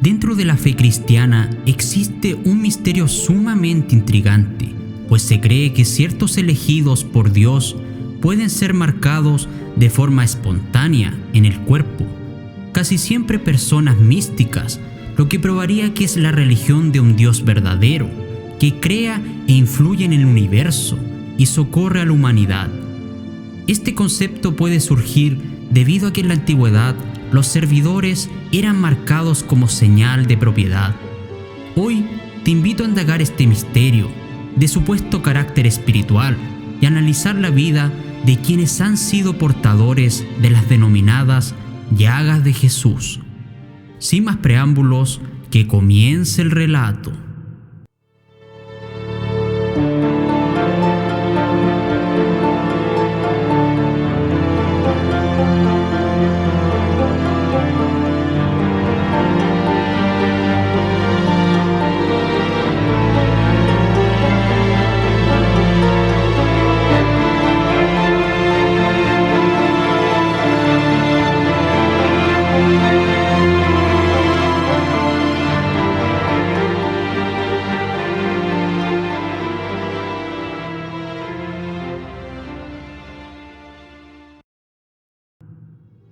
Dentro de la fe cristiana existe un misterio sumamente intrigante, pues se cree que ciertos elegidos por Dios pueden ser marcados de forma espontánea en el cuerpo, casi siempre personas místicas, lo que probaría que es la religión de un Dios verdadero, que crea e influye en el universo y socorre a la humanidad. Este concepto puede surgir debido a que en la antigüedad los servidores eran marcados como señal de propiedad. Hoy te invito a indagar este misterio de supuesto carácter espiritual y analizar la vida de quienes han sido portadores de las denominadas llagas de Jesús. Sin más preámbulos, que comience el relato.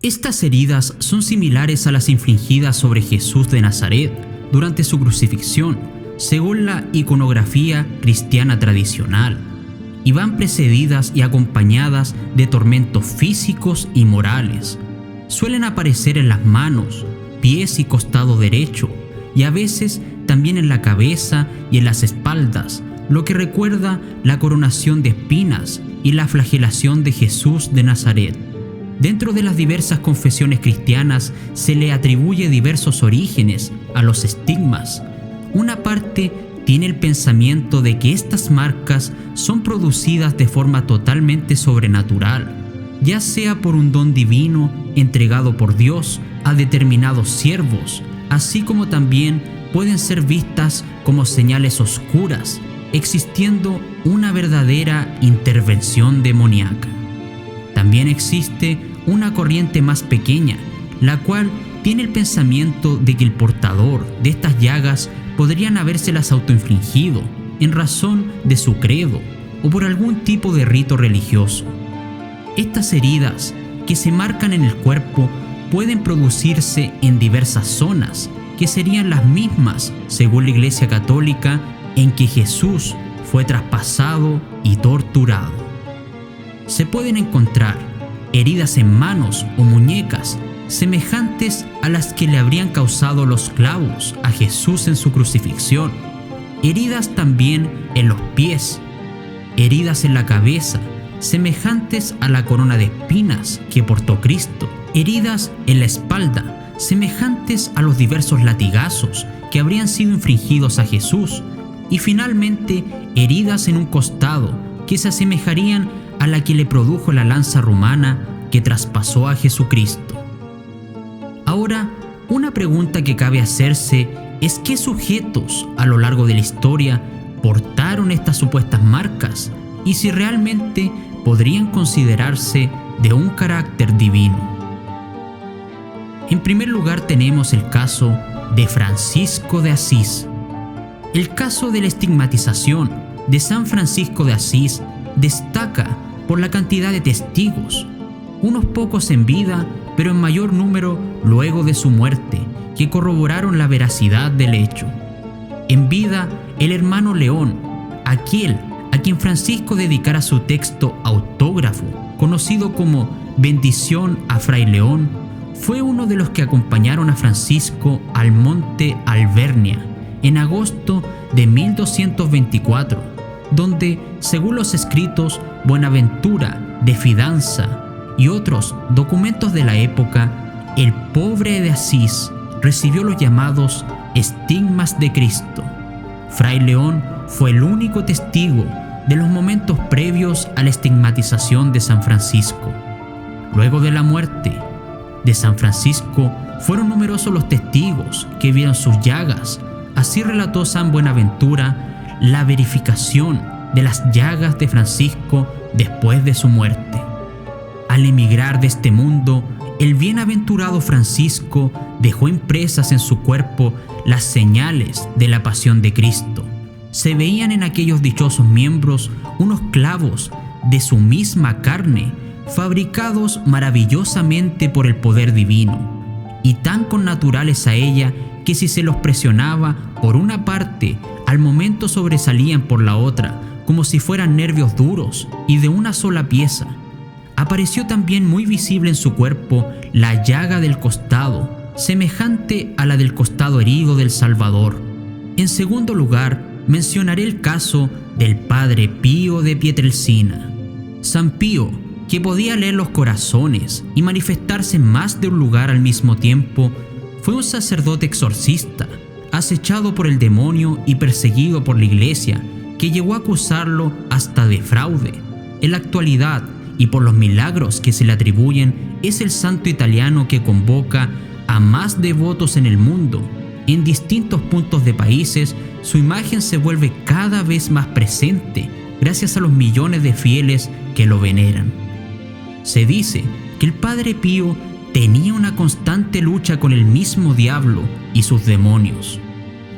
Estas heridas son similares a las infligidas sobre Jesús de Nazaret durante su crucifixión, según la iconografía cristiana tradicional, y van precedidas y acompañadas de tormentos físicos y morales. Suelen aparecer en las manos, pies y costado derecho, y a veces también en la cabeza y en las espaldas, lo que recuerda la coronación de espinas y la flagelación de Jesús de Nazaret. Dentro de las diversas confesiones cristianas se le atribuye diversos orígenes a los estigmas. Una parte tiene el pensamiento de que estas marcas son producidas de forma totalmente sobrenatural, ya sea por un don divino entregado por Dios a determinados siervos, así como también pueden ser vistas como señales oscuras, existiendo una verdadera intervención demoníaca. También existe una corriente más pequeña, la cual tiene el pensamiento de que el portador de estas llagas podrían habérselas autoinfligido en razón de su credo o por algún tipo de rito religioso. Estas heridas que se marcan en el cuerpo pueden producirse en diversas zonas, que serían las mismas, según la Iglesia Católica, en que Jesús fue traspasado y torturado. Se pueden encontrar heridas en manos o muñecas semejantes a las que le habrían causado los clavos a Jesús en su crucifixión, heridas también en los pies, heridas en la cabeza semejantes a la corona de espinas que portó Cristo, heridas en la espalda semejantes a los diversos latigazos que habrían sido infligidos a Jesús, y finalmente heridas en un costado que se asemejarían a la que le produjo la lanza romana que traspasó a Jesucristo. Ahora, una pregunta que cabe hacerse es qué sujetos a lo largo de la historia portaron estas supuestas marcas y si realmente podrían considerarse de un carácter divino. En primer lugar tenemos el caso de Francisco de Asís. El caso de la estigmatización de San Francisco de Asís destaca por la cantidad de testigos, unos pocos en vida, pero en mayor número luego de su muerte, que corroboraron la veracidad del hecho. En vida, el hermano León, aquel a quien Francisco dedicara su texto autógrafo, conocido como Bendición a Fray León, fue uno de los que acompañaron a Francisco al monte Alvernia en agosto de 1224, donde, según los escritos Buenaventura de Fidanza y otros documentos de la época, el pobre de Asís recibió los llamados estigmas de Cristo. Fray León fue el único testigo de los momentos previos a la estigmatización de San Francisco. Luego de la muerte de San Francisco, fueron numerosos los testigos que vieron sus llagas. Así relató San Buenaventura la verificación de las llagas de Francisco después de su muerte. Al emigrar de este mundo, el bienaventurado Francisco dejó impresas en su cuerpo las señales de la pasión de Cristo. Se veían en aquellos dichosos miembros unos clavos de su misma carne, fabricados maravillosamente por el poder divino, y tan connaturales a ella que si se los presionaba por una parte, al momento sobresalían por la otra, como si fueran nervios duros y de una sola pieza. Apareció también muy visible en su cuerpo la llaga del costado, semejante a la del costado herido del Salvador. En segundo lugar, mencionaré el caso del Padre Pío de Pietrelcina. San Pío, que podía leer los corazones y manifestarse en más de un lugar al mismo tiempo, fue un sacerdote exorcista, acechado por el demonio y perseguido por la Iglesia, que llegó a acusarlo hasta de fraude. En la actualidad, y por los milagros que se le atribuyen, es el santo italiano que convoca a más devotos en el mundo. En distintos puntos de países, su imagen se vuelve cada vez más presente gracias a los millones de fieles que lo veneran. Se dice que el Padre Pío tenía una constante lucha con el mismo diablo y sus demonios.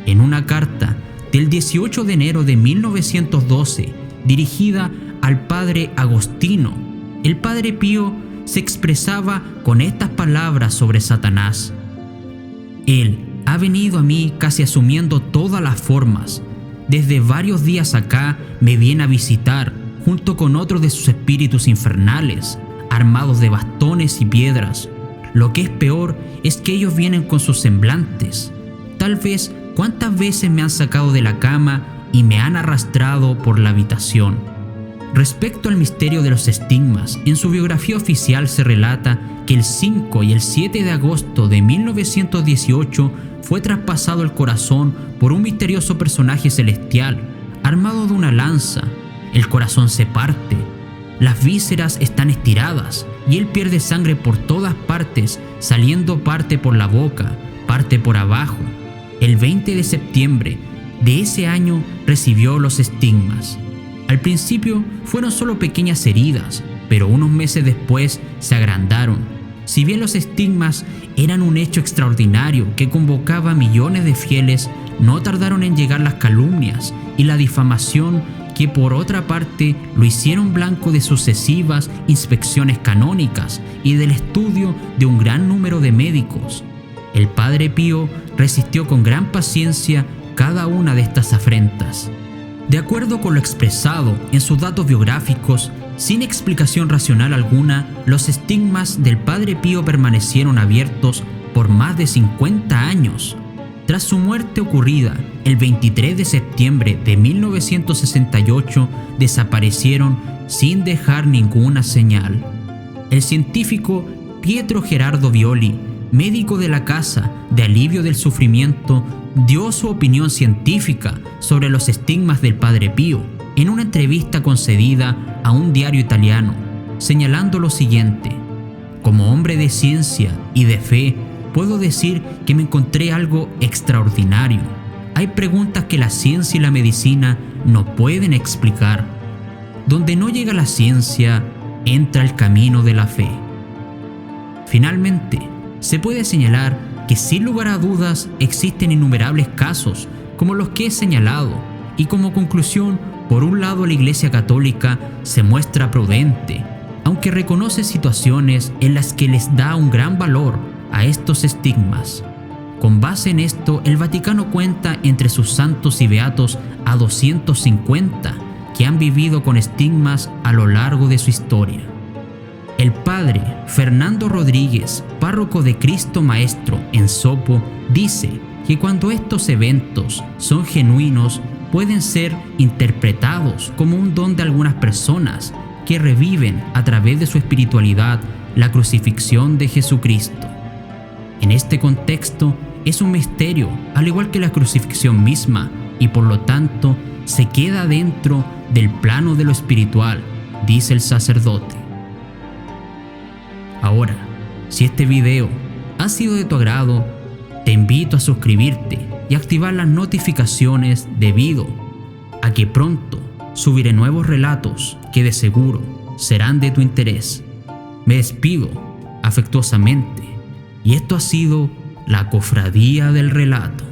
En una carta del 18 de enero de 1912, dirigida al Padre Agostino, el Padre Pío se expresaba con estas palabras sobre Satanás: Él ha venido a mí casi asumiendo todas las formas. Desde varios días acá me viene a visitar junto con otros de sus espíritus infernales, armados de bastones y piedras. Lo que es peor es que ellos vienen con sus semblantes. Tal vez cuántas veces me han sacado de la cama y me han arrastrado por la habitación. Respecto al misterio de los estigmas, en su biografía oficial se relata que el 5 y el 7 de agosto de 1918 fue traspasado el corazón por un misterioso personaje celestial, armado de una lanza. El corazón se parte, las vísceras están estiradas y él pierde sangre por todas partes, saliendo parte por la boca, parte por abajo. El 20 de septiembre de ese año recibió los estigmas. Al principio fueron solo pequeñas heridas, pero unos meses después se agrandaron. Si bien los estigmas eran un hecho extraordinario que convocaba a millones de fieles, no tardaron en llegar las calumnias y la difamación que por otra parte lo hicieron blanco de sucesivas inspecciones canónicas y del estudio de un gran número de médicos. El Padre Pío resistió con gran paciencia cada una de estas afrentas. De acuerdo con lo expresado en sus datos biográficos, sin explicación racional alguna, los estigmas del Padre Pío permanecieron abiertos por más de 50 años. Tras su muerte ocurrida el 23 de septiembre de 1968, desaparecieron sin dejar ninguna señal. El científico Pietro Gerardo Violi, médico de la Casa de Alivio del Sufrimiento, dio su opinión científica sobre los estigmas del Padre Pío en una entrevista concedida a un diario italiano, señalando lo siguiente: como hombre de ciencia y de fe, puedo decir que me encontré algo extraordinario. Hay preguntas que la ciencia y la medicina no pueden explicar. Donde no llega la ciencia, entra el camino de la fe. Finalmente, se puede señalar que sin lugar a dudas existen innumerables casos como los que he señalado, y como conclusión, por un lado la Iglesia Católica se muestra prudente, aunque reconoce situaciones en las que les da un gran valor a estos estigmas. Con base en esto, el Vaticano cuenta entre sus santos y beatos a 250 que han vivido con estigmas a lo largo de su historia. El padre Fernando Rodríguez, párroco de Cristo Maestro en Sopo, dice que cuando estos eventos son genuinos, pueden ser interpretados como un don de algunas personas que reviven a través de su espiritualidad la crucifixión de Jesucristo. En este contexto, es un misterio, al igual que la crucifixión misma, y por lo tanto se queda dentro del plano de lo espiritual, dice el sacerdote. Ahora, si este video ha sido de tu agrado, te invito a suscribirte y activar las notificaciones debido a que pronto subiré nuevos relatos que de seguro serán de tu interés. Me despido afectuosamente. Y esto ha sido la Cofradía del Relato.